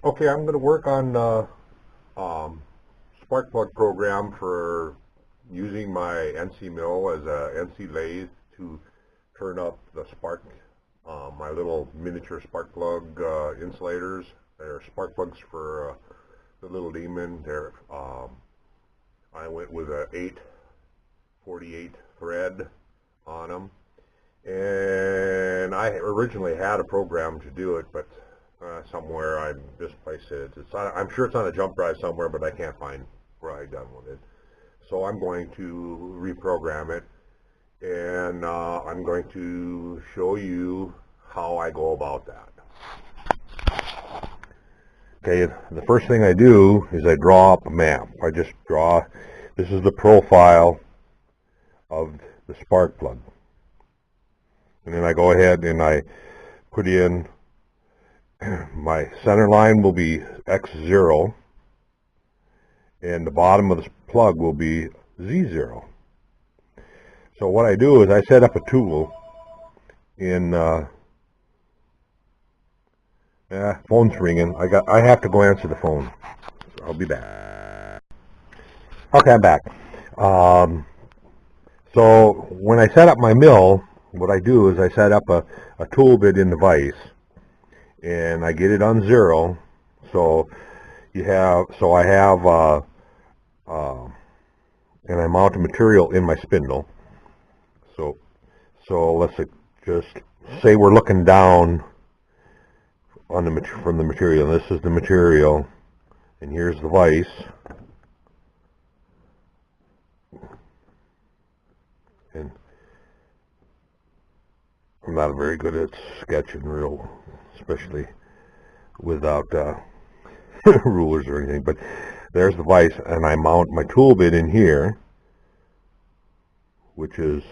Okay, I'm going to work on spark plug program for using my NC mill as a NC lathe to turn up the spark, my little miniature spark plug insulators. They're spark plugs for the little demon. I went with a 848 thread on them, and I originally had a program to do it, but somewhere I misplaced it. I'm sure it's on a jump drive somewhere, but I can't find where I done with it. So I'm going to reprogram it, and I'm going to show you how I go about that. Okay, the first thing I do is I draw up a map. I just draw, this is the profile of the spark plug. And then I go ahead and I put in my center line will be X0, and the bottom of the plug will be Z0. So what I do is I set up a tool in phone's ringing. I have to go answer the phone. So I'll be back. Okay, I'm back. So when I set up my mill, what I do is I set up a tool bit in the vise, and I get it on 0. So I have and I mount a material in my spindle. So let's just say we're looking down on from the material. This is the material, and here's the vise. And I'm not very good at sketching especially without rulers or anything, but there's the vise, and I mount my tool bit in here, which is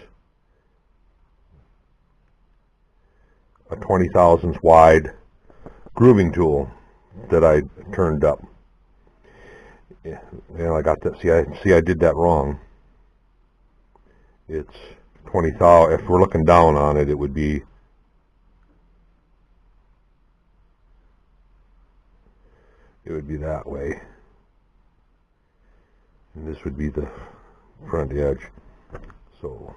a 20 thousandths wide grooving tool that I turned up. Yeah, I got that. See, I did that wrong. It's 20,000. If we're looking down on it, it would be that way, and this would be the front edge. So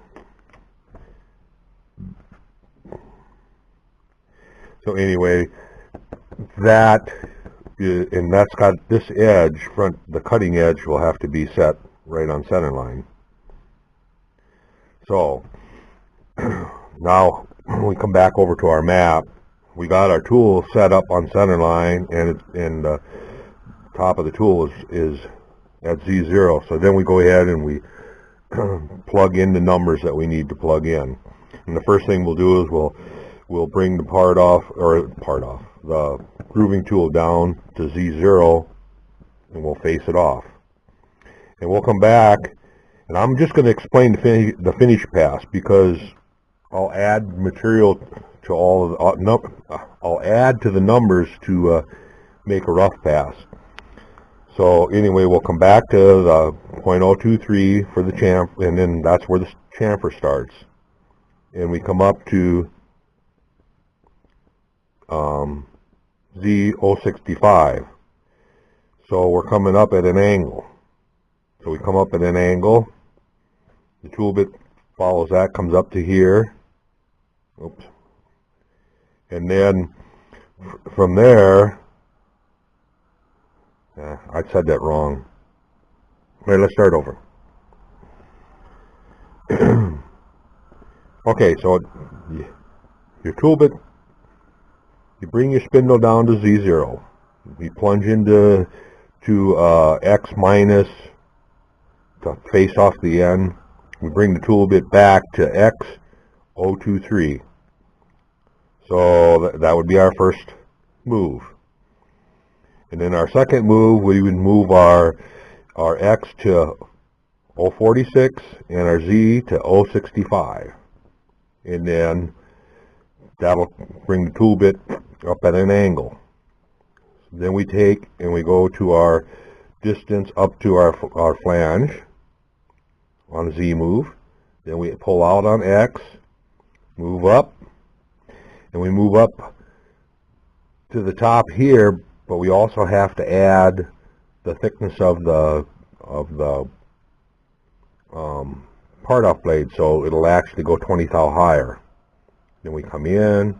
anyway, and that's got this edge, the cutting edge will have to be set right on center line. So now when we come back over to our map, we got our tool set up on center line, and the top of the tool is at Z0. So then we go ahead and we plug in the numbers that we need to plug in. And the first thing we'll do is we'll bring the the grooving tool down to Z0, and we'll face it off. And we'll come back, and I'm just going to explain the finish pass, because I'll add material to I'll add to the numbers to make a rough pass. So anyway, we'll come back to the 0.023 for the chamfer, and then that's where the chamfer starts. And we come up to Z065. So we're coming up at an angle. So we come up at an angle. The tool bit follows that, comes up to here. Oops. And then from there, I said that wrong. Wait, let's start over. Okay, so your tool bit, you bring your spindle down to Z0. We plunge into X minus to face off the end. We bring the tool bit back to X023. So that would be our first move. And then our second move, we would move our X to 046 and our Z to 065. And then that'll bring the tool bit up at an angle. Then we take and we go to our distance up to our flange on a Z move. Then we pull out on X, move up, and we move up to the top here but we also have to add the thickness of the part off blade, so it'll actually go 20 thou higher. Then we come in,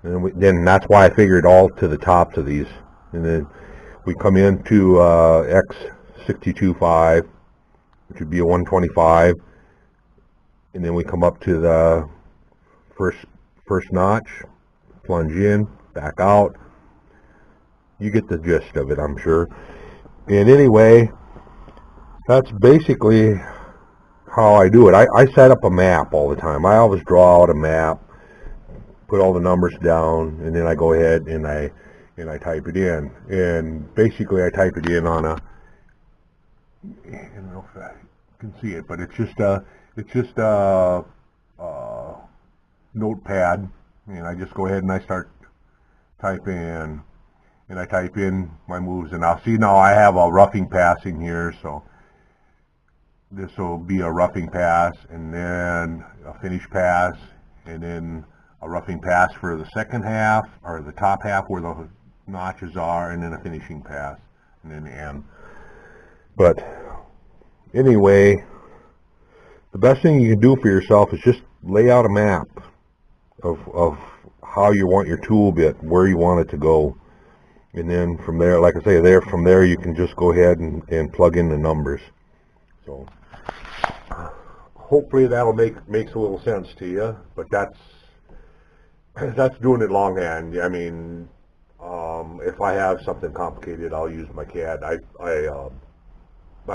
and then that's why I figured all to the tops of these. And then we come into X62.5, which would be a 125, and then we come up to the first notch, plunge in, back out. You get the gist of it, I'm sure. And anyway, that's basically how I do it. I set up a map all the time. I always draw out a map, put all the numbers down, and then I go ahead and I type it in. And basically I type it in on a, I don't know if I can see it, but it's just a notepad, and I just go ahead and I start typing, and I type in my moves, and I'll see now I have a roughing passing here, so this will be a roughing pass, and then a finish pass, and then a roughing pass for the second half, or the top half where the notches are, and then a finishing pass, and then the end. But anyway, the best thing you can do for yourself is just lay out a map of how you want your tool bit, where you want it to go. And then from there, like I say, from there you can just go ahead and plug in the numbers. So hopefully that'll makes a little sense to you. But that's doing it longhand. I mean, if I have something complicated, I'll use my CAD. I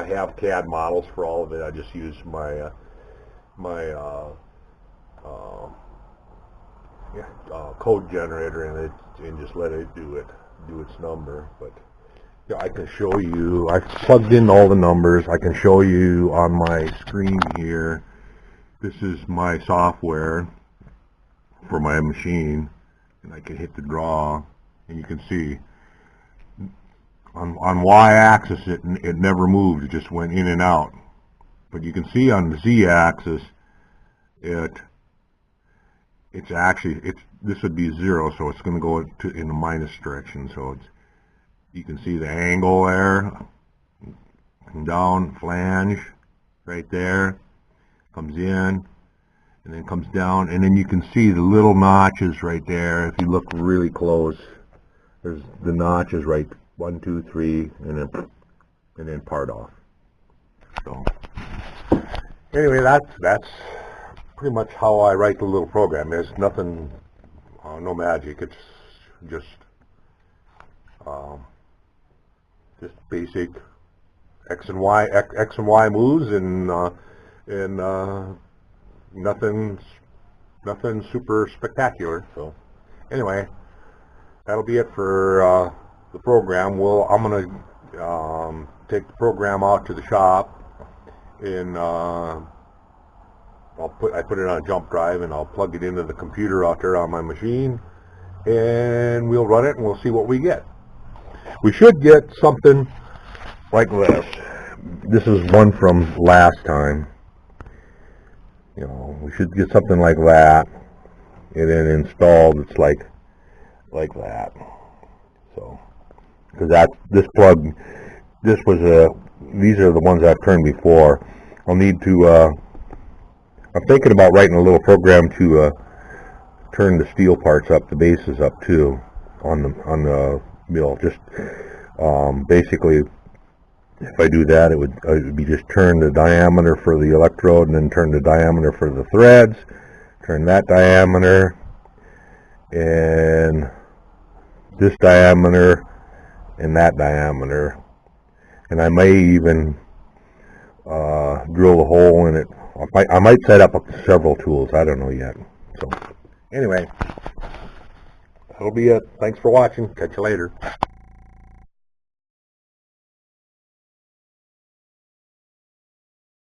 have CAD models for all of it. I just use my code generator and just let it do its number. But yeah, I can show you. I've plugged in all the numbers. I can show you on my screen here. This is my software for my machine, and I can hit the draw, and you can see on Y-axis it never moved. It just went in and out. But you can see on the Z-axis it's actually this would be 0, so it's going to go in the minus direction. So you can see the angle there, down, flange, right there, comes in, and then comes down, and then you can see the little notches right there. If you look really close, there's the notches right, 1, 2, 3, and then part off. So anyway, that's pretty much how I write the little program. There's nothing, no magic. It's just basic X and Y moves, and nothing super spectacular. So anyway, that'll be it for the program. I'm gonna take the program out to the shop, and I put it on a jump drive, and I'll plug it into the computer out there on my machine, and we'll run it, and we'll see what we get. We should get something like this. This is one from last time. You know, we should get something like that, and then installed. It's like that. So, because this plug, these are the ones I've turned before. I'll need to. I'm thinking about writing a little program to turn the steel parts up, the bases up too, on the mill. Just basically, if I do that, it would be just turn the diameter for the electrode, and then turn the diameter for the threads, turn that diameter, and this diameter, and that diameter, and I may even drill a hole in it. I might set up several tools. I don't know yet. So anyway, that'll be it. Thanks for watching. Catch you later.